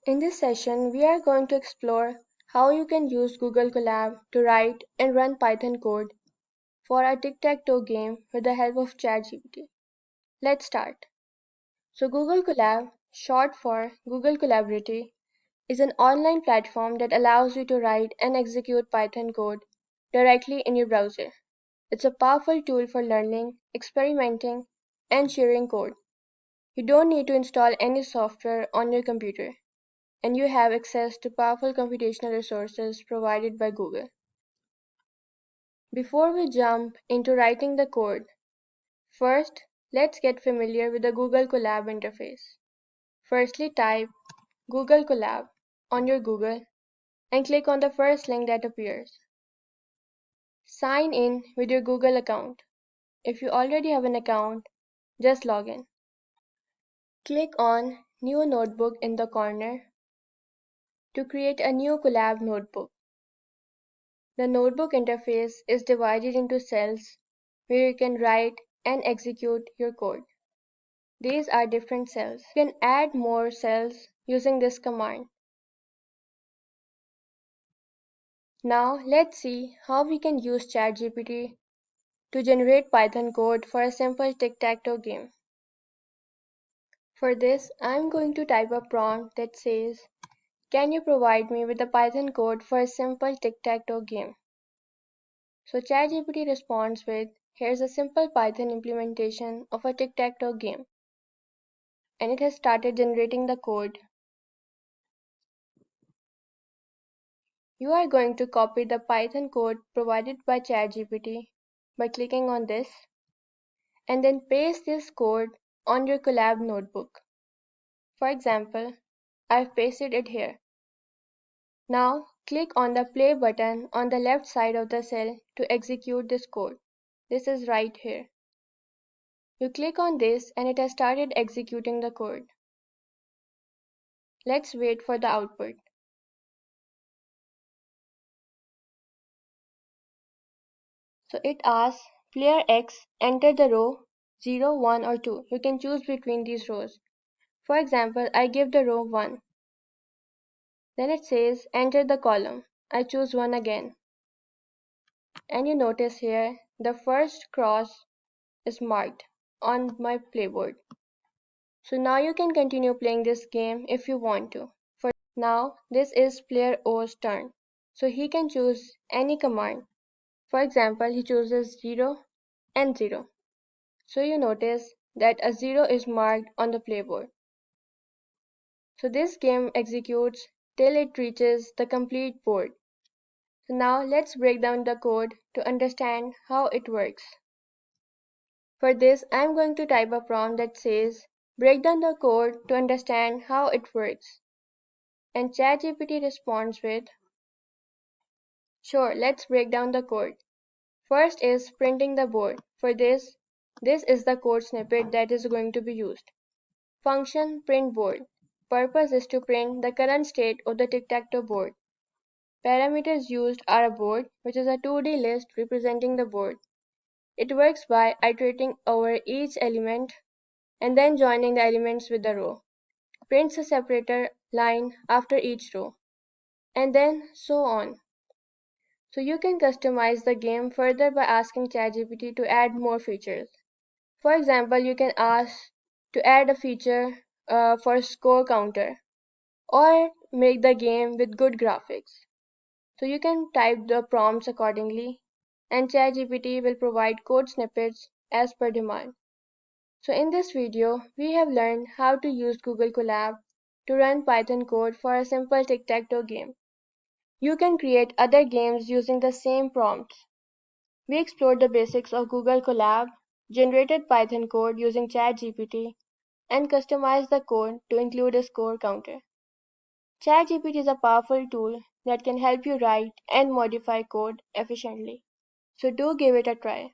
In this session, we are going to explore how you can use Google Colab to write and run Python code for a Tic Tac Toe game with the help of ChatGPT. Let's start. So Google Colab, short for Google Collabority, is an online platform that allows you to write and execute Python code directly in your browser. It's a powerful tool for learning, experimenting, and sharing code. You don't need to install any software on your computer, and you have access to powerful computational resources provided by Google. Before we jump into writing the code, first let's get familiar with the Google Colab interface. Firstly, type Google Colab on your Google and click on the first link that appears. Sign in with your Google account. If you already have an account, just log in. Click on New Notebook in the corner to create a new Colab notebook. The notebook interface is divided into cells where you can write and execute your code. These are different cells. You can add more cells using this command. Now let's see how we can use ChatGPT to generate Python code for a simple tic-tac-toe game. For this, I'm going to type a prompt that says, "Can you provide me with the Python code for a simple tic-tac-toe game?" So ChatGPT responds with, "Here's a simple Python implementation of a tic-tac-toe game." And it has started generating the code. You are going to copy the Python code provided by ChatGPT by clicking on this, and then paste this code on your Colab notebook. For example, I've pasted it here. Now click on the play button on the left side of the cell to execute this code. This is right here. You click on this and it has started executing the code. Let's wait for the output. So it asks player X enter the row 0, 1 or 2. You can choose between these rows. For example, I give the row 1. Then it says enter the column. I choose 1 again. And you notice here the first cross is marked on my playboard. So now you can continue playing this game if you want to. For now, this is player O's turn. So he can choose any command. For example, he chooses 0 and 0. So you notice that a 0 is marked on the playboard. So this game executes till it reaches the complete board. So now let's break down the code to understand how it works. For this, I'm going to type a prompt that says, "Break down the code to understand how it works." And ChatGPT responds with, "Sure, let's break down the code." First is printing the board. For this is the code snippet that is going to be used. Function print board. Purpose is to print the current state of the tic-tac-toe board. Parameters used are a board, which is a 2D list representing the board. It works by iterating over each element and then joining the elements with the row. Prints a separator line after each row, and then so on. So you can customize the game further by asking ChatGPT to add more features. For example, you can ask to add a feature for score counter or make the game with good graphics. So you can type the prompts accordingly, and ChatGPT will provide code snippets as per demand. So in this video, we have learned how to use Google Colab to run Python code for a simple tic-tac-toe game. You can create other games using the same prompts. We explored the basics of Google Colab, generated Python code using ChatGPT, and customized the code to include a score counter. ChatGPT is a powerful tool that can help you write and modify code efficiently. So do give it a try.